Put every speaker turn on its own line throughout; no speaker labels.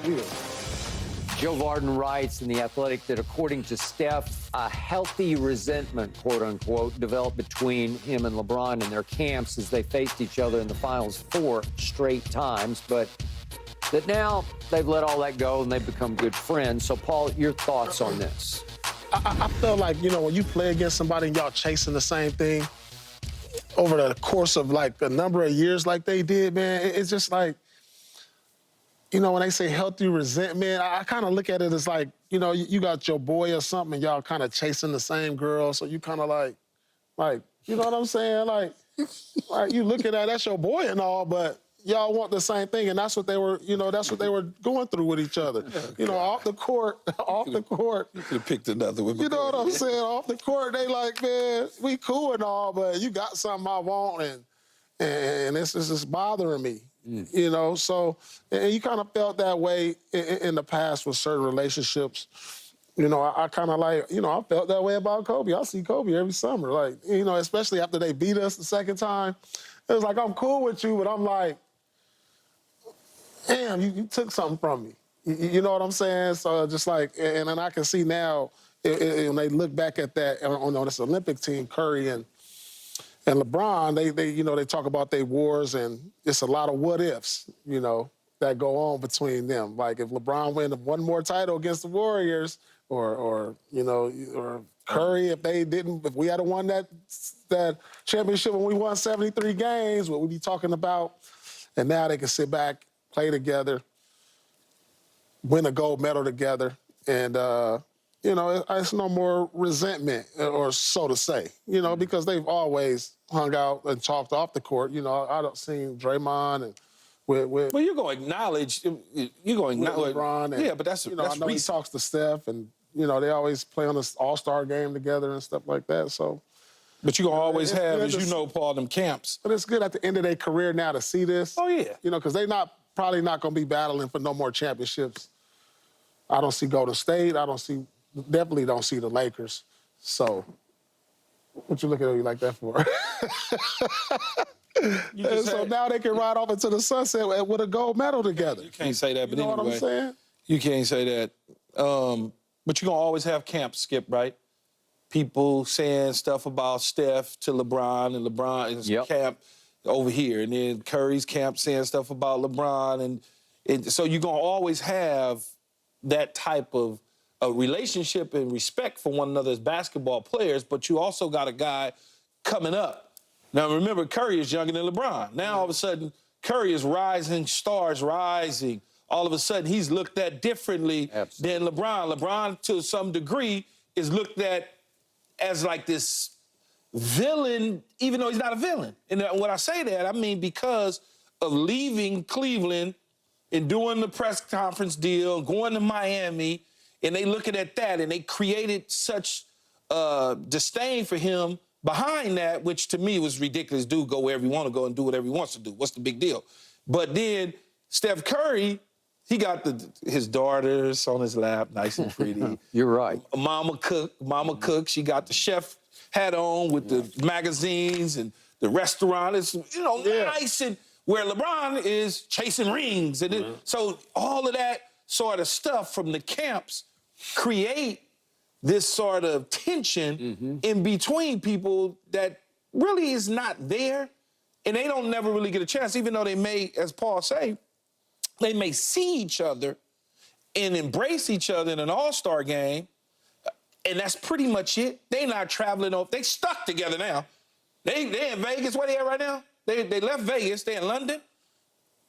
Yeah.
Joe Varden writes in The Athletic that according to Steph, a healthy resentment, quote unquote, developed between him and LeBron in their camps as they faced each other in the finals 4 straight times. But that now they've let all that go and they've become good friends. So, Paul, your thoughts on this?
I feel like, you know, when you play against somebody and y'all chasing the same thing over the course of, like, a number of years like they did, man, it's just like, you know, when they say healthy resentment, I kind of look at it as like, you know, you got your boy or something and y'all kind of chasing the same girl. So you kind of like, you know what I'm saying? Like you looking at that's your boy and all, but y'all want the same thing. And that's what they were, you know, that's what they were going through with each other. You know, off the court.
You could have picked another one.
You know what I'm saying? Off the court, they like, man, we cool and all, but you got something I want and this is just bothering me. You know, so, and you kind of felt that way in the past with certain relationships. You know, I kind of like, you know, I felt that way about Kobe. I see Kobe every summer. Like, you know, especially after they beat us the second time. It was like, I'm cool with you, but I'm like, damn, you took something from me. You know what I'm saying? So just like, and then I can see now, when they look back at that on this Olympic team, Curry and LeBron, they you know, they talk about their wars, and it's a lot of what ifs, you know, that go on between them. Like if LeBron win one more title against the Warriors, or you know, or Curry, if we had won that championship when we won 73 games, what we'd be talking about. And now they can sit back, play together, win a gold medal together, and you know, it's no more resentment, or so to say, you know, because they've always hung out and talked off the court. You know, I don't see Draymond and with
well, you're going to acknowledge,
LeBron. And,
yeah, but that's,
you know,
that's
I know he talks to Steph, and, you know, they always play on this all-star game together and stuff like that, so.
But you're going to always have, as you know, Paul, them camps.
But it's good at the end of their career now to see this.
Oh, yeah.
You know, because they're probably not going to be battling for no more championships. I don't see Golden State. Definitely don't see the Lakers. So, what you looking at me like that for? So now they can ride off into the sunset with a gold medal together.
You can't say that, but
you know
anyway.
what I'm saying?
You can't say that. But you're going to always have camps, Skip, right? People saying stuff about Steph to LeBron, and LeBron is camp over here. And then Curry's camp saying stuff about LeBron. And so you're going to always have that type of a relationship and respect for one another as basketball players, but you also got a guy coming up. Now, remember, Curry is younger than LeBron. Now, all of a sudden, Curry is rising, stars rising. All of a sudden, he's looked at differently than LeBron. LeBron, to some degree, is looked at as like this villain, even though he's not a villain. And when I say that, I mean because of leaving Cleveland and doing the press conference deal, going to Miami, and they looking at that, and they created such disdain for him behind that, which to me was ridiculous. Dude, go wherever you want to go and do whatever he wants to do. What's the big deal? But then Steph Curry, he got his daughters on his lap, nice and pretty.
You're right.
Mama Cook, she got the chef hat on with the magazines and the restaurant. It's, you know, nice. And where LeBron is chasing rings. And so all of that sort of stuff from the camps create this sort of tension in between people that really is not there, and they don't never really get a chance, even though they may, as Paul say, they may see each other and embrace each other in an all-star game, and that's pretty much it. They not traveling off. They stuck together now. They in Vegas. Where they at right now? They left Vegas. They in London.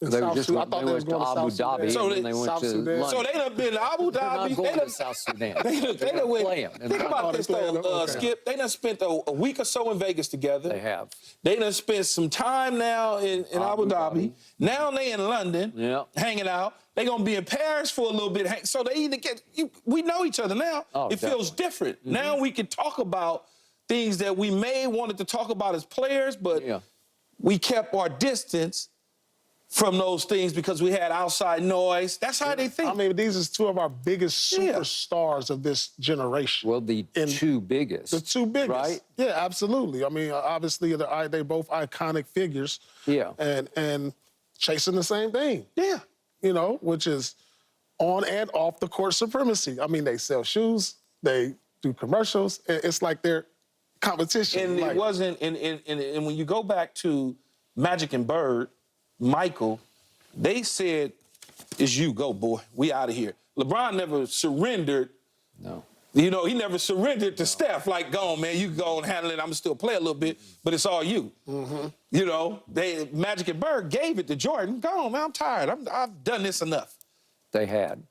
They went to Abu Dhabi,
So
and then they went to London.
So they done been to Abu Dhabi.
They're not going to South Sudan.
They done went. Think about this, though, Skip. They done spent a week or so in Vegas together.
They have.
They done spent some time now in Abu Dhabi. Now they in London, hanging out. They going to be in Paris for a little bit. So they either we know each other now. It feels different. Now we can talk about things that we may wanted to talk about as players, but we kept our distance from those things because we had outside noise. That's how they think.
I mean, these are two of our biggest superstars of this generation.
Well, the two biggest.
The two biggest.
Right?
Yeah, absolutely. I mean, obviously, they both iconic figures.
Yeah.
And chasing the same thing.
Yeah.
You know, which is on and off the court supremacy. I mean, they sell shoes, they do commercials. It's like they're competition.
And
like,
it wasn't, and when you go back to Magic and Bird, Michael, they said, it's you, go, boy. We out of here. LeBron never surrendered.
No.
You know, he never surrendered to Steph. Like, go on, man, you can go and handle it. I'm going to still play a little bit, but it's all you.
Mm-hmm.
You know, Magic and Bird gave it to Jordan. Go on, man, I'm tired. I've done this enough.
They had.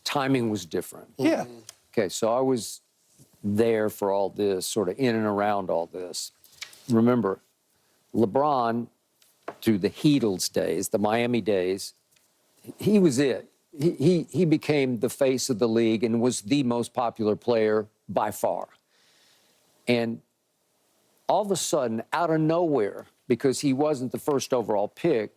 Timing was different.
Yeah.
Okay, so I was there for all this, sort of in and around all this. Remember, LeBron, through the Heatles days, the Miami days, he was it. He became the face of the league and was the most popular player by far. And all of a sudden, out of nowhere, because he wasn't the first overall pick,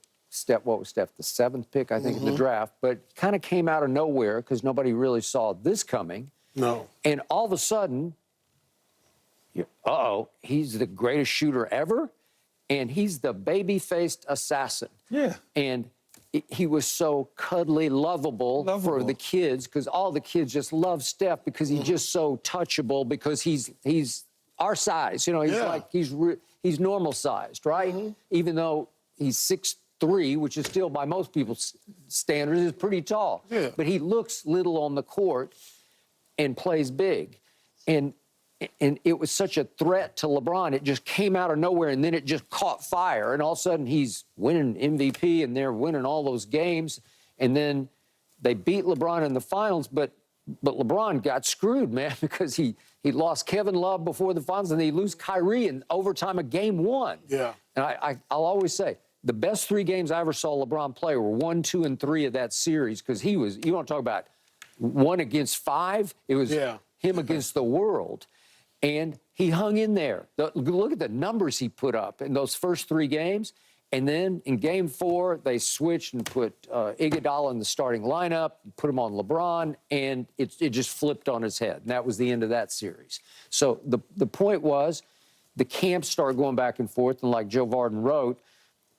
what was Steph, the 7th pick, I think, in the draft, but kind of came out of nowhere because nobody really saw this coming.
No.
And all of a sudden, he's the greatest shooter ever, and he's the baby-faced assassin.
Yeah.
And he was so cuddly, lovable for the kids, because all the kids just love Steph because he's just so touchable, because he's our size. You know, he's like, he's normal sized, right? Even though he's 6'3", which is still by most people's standards is pretty tall.
Yeah.
But he looks little on the court and plays big. And it was such a threat to LeBron. It just came out of nowhere, and then it just caught fire. And all of a sudden, he's winning MVP, and they're winning all those games. And then they beat LeBron in the finals, but LeBron got screwed, man, because he lost Kevin Love before the finals, and they lose Kyrie in overtime of game 1.
Yeah.
And I'll always say, the best 3 games I ever saw LeBron play were 1, 2, and 3 of that series, because he was, you want to talk about 1 against 5? It was him against the world. And he hung in there. Look at the numbers he put up in those first 3 games. And then in game 4, they switched and put Iguodala in the starting lineup, put him on LeBron, and it just flipped on his head. And that was the end of that series. So the point was, the camps started going back and forth. And like Joe Varden wrote,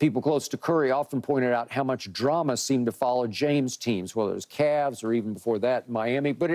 people close to Curry often pointed out how much drama seemed to follow James' teams, whether it was Cavs or even before that, Miami. But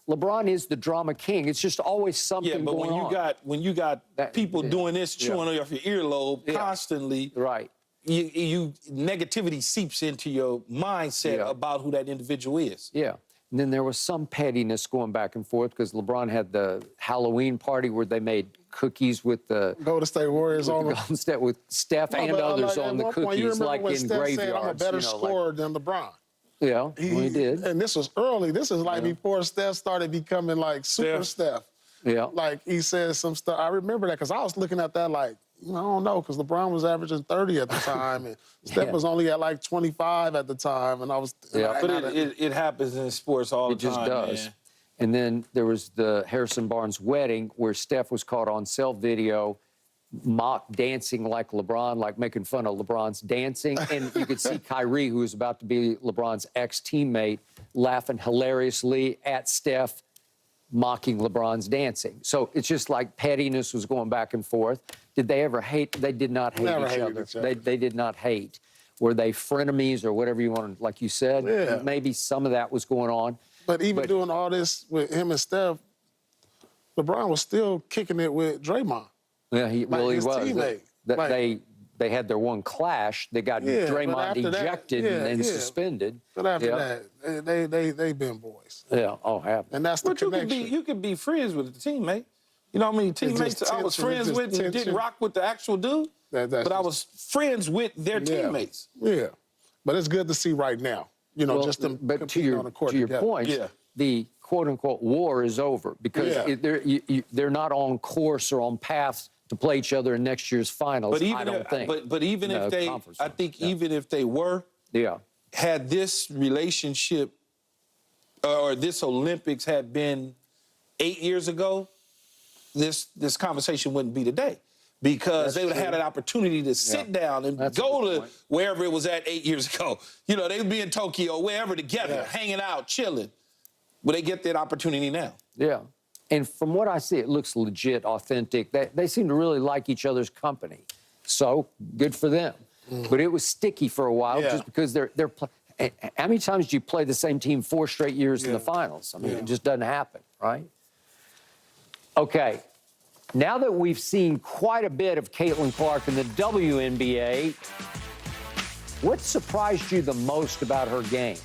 LeBron is the drama king. It's just always something going on.
Yeah, but when you got people doing this, chewing off your earlobe constantly,
right?
You negativity seeps into your mindset about who that individual is.
Yeah. And then there was some pettiness going back and forth because LeBron had the Halloween party where they made cookies with the
Golden State Warriors on
Golden State with Steph and others on the cookies, like in
Steph
graveyards.
Said, I'm a better scorer than LeBron.
Yeah, he did.
And this was early. This is like before Steph started becoming like super Steph.
Yeah.
Like he said some stuff. I remember that because I was looking at that like, I don't know, because LeBron was averaging 30 at the time, and Steph was only at like 25 at the time, and I was.
But it happens in sports all the time.
It just does.
Man.
And then there was the Harrison Barnes wedding where Steph was caught on cell video mock dancing like LeBron, like making fun of LeBron's dancing. And you could see Kyrie, who was about to be LeBron's ex-teammate, laughing hilariously at Steph mocking LeBron's dancing. So it's just like pettiness was going back and forth. Did they ever hate? They did not hate each other. They did not hate. Were they frenemies or whatever you want to, like you said?
Yeah.
Maybe some of that was going on.
But even doing all this with him and Steph, LeBron was still kicking it with Draymond.
Yeah, he was.
Teammate.
They had their one clash. They got Draymond ejected and suspended.
But after that, they've been boys.
Yeah, have.
And that's the connection.
You could be friends with a teammate. You know how many teammates I was friends with and didn't rock with the actual dude? But I was friends with their teammates.
Yeah. But it's good to see right now. You know, just them competing on the court together.
To your point, the quote-unquote war is over because they're not on course or on paths to play each other in next year's finals, I don't think.
But even if they, I think even if they were, had this relationship or this Olympics had been 8 years ago, this conversation wouldn't be today. Because they would have had an opportunity to sit down and go to wherever it was at 8 years ago. You know, they would be in Tokyo, wherever together, hanging out, chilling. Will they get that opportunity now?
Yeah. And from what I see, it looks legit, authentic. They seem to really like each other's company. So, good for them. But it was sticky for a while just because How many times do you play the same team 4 straight years in the finals? I mean, it just doesn't happen, right? Okay. Now that we've seen quite a bit of Caitlin Clark in the WNBA, what surprised you the most about her game?